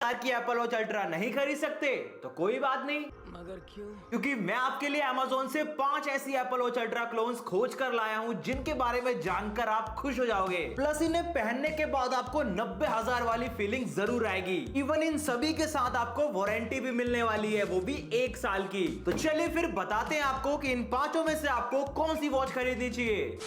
की Apple watch ultra नहीं खरीद सकते तो कोई बात नहीं, मगर क्यों? क्योंकि मैं आपके लिए Amazon से 5 ऐसी एप्पल वॉच अल्ट्रा क्लोन्स खोज कर लाया हूं जिनके बारे में जानकर आप खुश हो जाओगे। प्लस इन्हें पहनने के बाद आपको 90,000 वाली फीलिंग जरूर आएगी। इवन इन सभी के साथ आपको वारंटी भी मिलने वाली है, वो भी 1 साल की। तो चलिए फिर बताते हैं आपको कि इन पांचों में से आपको कौन सी वॉच खरीदनी चाहिए।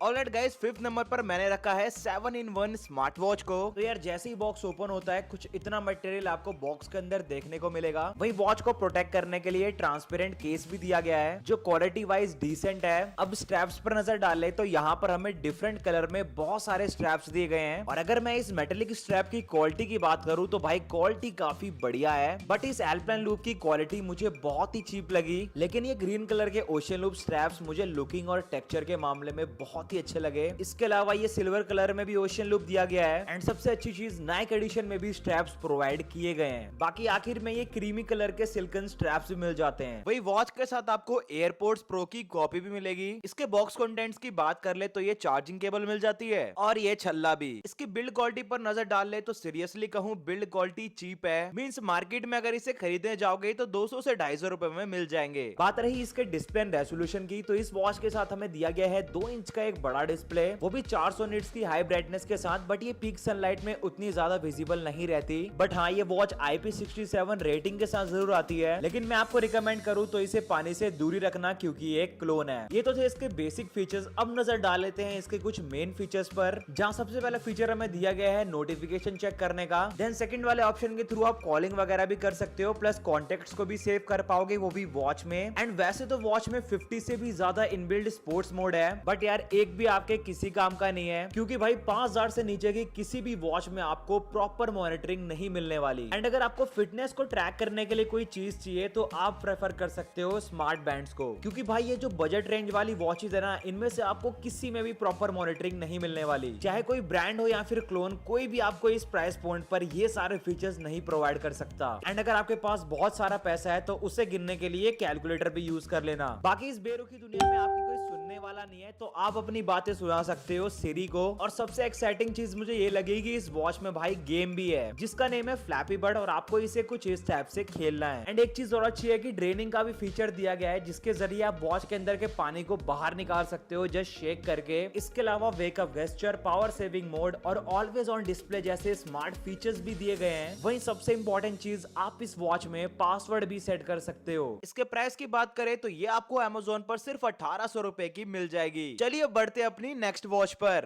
ऑलराइट गाइस, 5th नंबर पर मैंने रखा है 7-in-1 स्मार्ट वॉच को। तो यार जैसे ही बॉक्स ओपन होता है कुछ इतना मटेरियल आपको बॉक्स के अंदर देखने को मिलेगा। वही वॉच को प्रोटेक्ट करने के लिए ट्रांसपेरेंट केस भी दिया गया है जो क्वालिटी वाइज डिसेंट है। अब स्ट्रैप्स पर नजर डाले तो यहाँ पर हमें डिफरेंट कलर में बहुत सारे स्ट्रैप्स दिए गए हैं। और अगर मैं इस मेटेलिक स्ट्रैप की क्वालिटी की बात करूँ तो भाई क्वालिटी काफी बढ़िया है। बट इस एल्पाइन लूप की क्वालिटी मुझे बहुत ही चीप लगी। लेकिन ये ग्रीन कलर के ओशन लूप स्ट्रैप्स मुझे लुकिंग और टेक्सचर के मामले में बहुत ही अच्छे लगे। इसके अलावा ये सिल्वर कलर में भी ओशन लूप दिया गया है। एंड सबसे अच्छी चीज नाइक एडिशन में भी स्ट्रैप्स प्रोवाइड किए गए हैं। बाकी आखिर में ये क्रीमी कलर के सिल्कन स्ट्रैप्स भी मिल जाते हैं। वही वॉच के साथ आपको एयरपोर्ट्स प्रो की कॉपी भी मिलेगी। इसके बॉक्स कंटेंट्स की बात कर ले तो ये चार्जिंग केबल मिल जाती है और ये छल्ला भी। इसकी बिल्ड क्वालिटी पर नजर डाल ले तो सीरियसली कहूँ बिल्ड क्वालिटी चीप है। मींस मार्केट में अगर इसे खरीदने जाओगे तो 200 से 250 रुपए में मिल जाएंगे। बात रही इसके डिस्प्ले एंड रेजोल्यूशन की, तो इस वॉच के साथ हमें दिया गया है 2 इंच का एक बड़ा डिस्प्ले, वो भी 400 निट्स की हाई ब्राइटनेस के साथ। बट ये पीक सनलाइट में उतनी ज्यादा विजिबल नहीं रहती। बट हाँ, ये वॉच IP67 रेटिंग के साथ जरूर आती है। लेकिन मैं आपको रिकमेंड करूँ तो इसे पानी से दूरी रखना क्योंकि ये एक क्लोन है। ये तो थे इसके बेसिक फीचर्स। अब नजर डाल लेते हैं इसके कुछ मेन फीचर्स पर, जहाँ सबसे पहला फीचर हमें दिया गया है नोटिफिकेशन चेक करने का। देन सेकंड वाले ऑप्शन के थ्रू आप कॉलिंग वगैरह भी कर सकते हो, प्लस कॉन्टेक्ट्स को भी सेव कर पाओगे, वो भी वॉच में। एंड वैसे तो वॉच में 50 से भी ज्यादा इनबिल्ड स्पोर्ट्स मोड है। बट यार एक भी आपके किसी काम का नहीं है, क्योंकि भाई 5000 से नीचे की किसी भी वॉच में आपको प्रॉपर मॉनिटरिंग नहीं मिलने वाली। एंड अगर आपको फिटनेस को ट्रैक करने के लिए कोई चीज चाहिए तो आप प्रेफर कर सकते हो स्मार्ट बैंड्स को, क्योंकि भाई ये जो बजट रेंज वाली वॉचेज है ना, इनमें से आपको किसी में भी प्रॉपर मॉनिटरिंग नहीं मिलने वाली। चाहे कोई ब्रांड हो या फिर क्लोन, कोई भी आपको इस प्राइस पॉइंट पर ये सारे फीचर्स नहीं प्रोवाइड कर सकता। एंड अगर आपके पास बहुत सारा पैसा है तो उसे गिनने के लिए कैलकुलेटर भी यूज कर लेना। बाकी इस बेरुखी दुनिया में आपकी कोई सुनने वाला नहीं है तो आप अपनी बातें सुना सकते हो सिरी को। और सबसे एक्साइटिंग चीज मुझे ये लगी कि इस वॉच में भाई गेम भी है जिसका नेम है फ्लैपी बर्ड, और आपको इसे कुछ इस टाइप से खेलना है। एंड एक चीज और अच्छी है कि ड्रेनिंग का भी फीचर दिया गया है, जिसके जरिए आप वॉच के अंदर के पानी को बाहर निकाल सकते हो जस्ट शेक करके। इसके अलावा wake up gesture, power saving mode और ऑलवेज ऑन डिस्प्ले जैसे स्मार्ट फीचर्स भी दिए गए हैं। वहीं सबसे इंपॉर्टेंट चीज, आप इस वॉच में पासवर्ड भी सेट कर सकते हो। इसके प्राइस की बात करें तो ये आपको Amazon पर सिर्फ 1800 रुपए की मिल जाएगी। चलिए बढ़ते अपनी नेक्स्ट वॉच पर।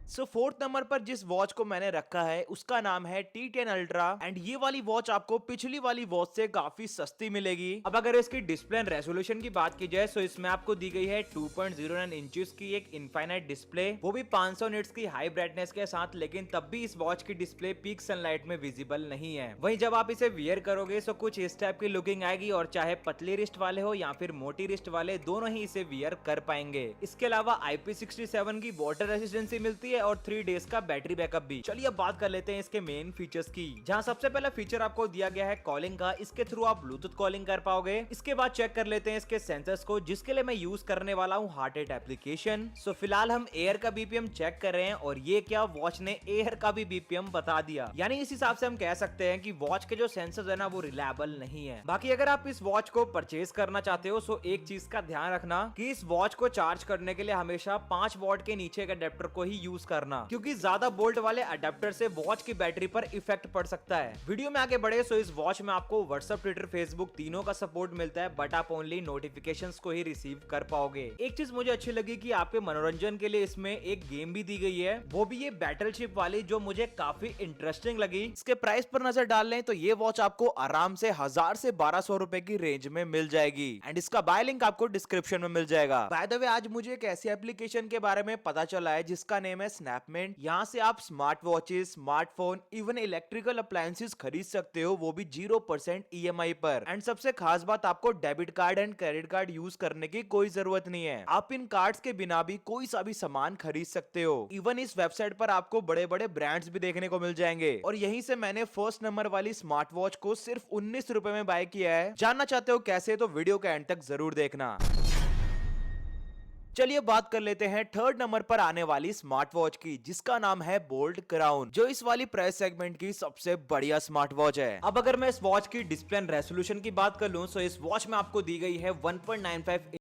सो 4th नंबर पर जिस वॉच को मैंने रखा है उसका नाम है T10 अल्ट्रा। एंड ये वाली वॉच आपको पिछली वाली वॉच से काफी सस्ती मिलेगी। अब अगर इसकी डिस्प्ले एंड रेजोल्यूशन की बात की जाए तो इसमें आपको दी गई है 2.09 इंचेस की एक इनफाइनाइट डिस्प्ले, वो भी 500 निट्स की हाई ब्राइटनेस के साथ। लेकिन तब भी इस वॉच की डिस्प्ले पीक सनलाइट में विजिबल नहीं है। वहीं जब आप इसे वियर करोगे तो कुछ इस टाइप की लुकिंग आएगी, और चाहे पतली रिस्ट वाले हो या फिर मोटी रिस्ट वाले, दोनों ही इसे वियर कर पाएंगे। इसके अलावा IP67 की वाटर रेजिस्टेंसी मिलती है और 3 डेज का बैटरी बैकअप भी। चलिए अब बात कर लेते हैं इसके मेन फीचर्स की, जहां सबसे पहला फीचर आपको दिया गया है कॉलिंग का। इसके थ्रू आप ब्लूटूथ कॉलिंग कर पाओगे। इसके बाद चेक कर लेते हैं इसके सेंसर्स को, जिसके लिए मैं यूज करने वाला हूं हार्ट रेट एप्लीकेशन। सो फिलहाल हम एयर का बीपीएम चेक कर रहे हैं, और ये क्या, वॉच ने एयर का भी बीपीएम बता दिया। यानी इस हिसाब से हम कह सकते हैं कि वॉच के जो सेंसर्स है ना, वो रिलायबल नहीं है। बाकी अगर आप इस वॉच को परचेज करना चाहते हो तो एक चीज का ध्यान रखना कि इस वॉच को चार्ज करने के लिए हमेशा 5 वॉट के नीचे के अडेप्टर को ही यूज करना, क्योंकि ज्यादा बोल्ट वाले अडेप्टर से वॉच की बैटरी पर इफेक्ट पड़ सकता है। वीडियो में आगे बढ़े तो इस वॉच में आपको व्हाट्सएप, ट्विटर, फेसबुक तीनों का सपोर्ट मिलता है, बट आप ओनली नोटिफिकेशंस को ही रिसीव कर पाओगे। एक चीज मुझे अच्छी लगी कि आपके मनोरंजन के लिए इसमें एक गेम भी दी गई है, वो भी ये बैटलशिप वाली, जो मुझे काफी इंटरेस्टिंग लगी। इसके प्राइस पर नजर डाल लें तो ये वॉच आपको आराम से 1000 से 1200 रुपए की रेंज में मिल जाएगी। एंड इसका बाय लिंक आपको डिस्क्रिप्शन में मिल जाएगा। बाय द वे, आज मुझे एक ऐसी एप्लीकेशन के बारे में पता चला है जिसका नेम है स्नैपमेंट। यहाँ से आप smart watches, smartphone, even electrical appliances खरीद सकते हो, वो भी 0% EMI पर। एंड सबसे खास बात, आपको debit card and credit card use करने की कोई जरूरत नहीं है। आप इन कार्ड्स के बिना भी कोई सा भी सामान खरीद सकते हो। इवन इस वेबसाइट पर आपको बड़े बड़े ब्रांड्स भी देखने को मिल जाएंगे। और यहीं से मैंने 1st नंबर वाली स्मार्ट वॉच को सिर्फ 19 रुपए में बाय किया है। जानना चाहते हो कैसे, तो वीडियो के एंड तक जरूर देखना। चलिए बात कर लेते हैं थर्ड नंबर पर आने वाली स्मार्ट वॉच की, जिसका नाम है बोल्ट क्राउन, जो इस वाली प्राइस सेगमेंट की सबसे बढ़िया स्मार्ट वॉच है। अब अगर मैं इस वॉच की डिस्प्ले एंड रेजोल्यूशन की बात कर लूं तो इस वॉच में आपको दी गई है 1.95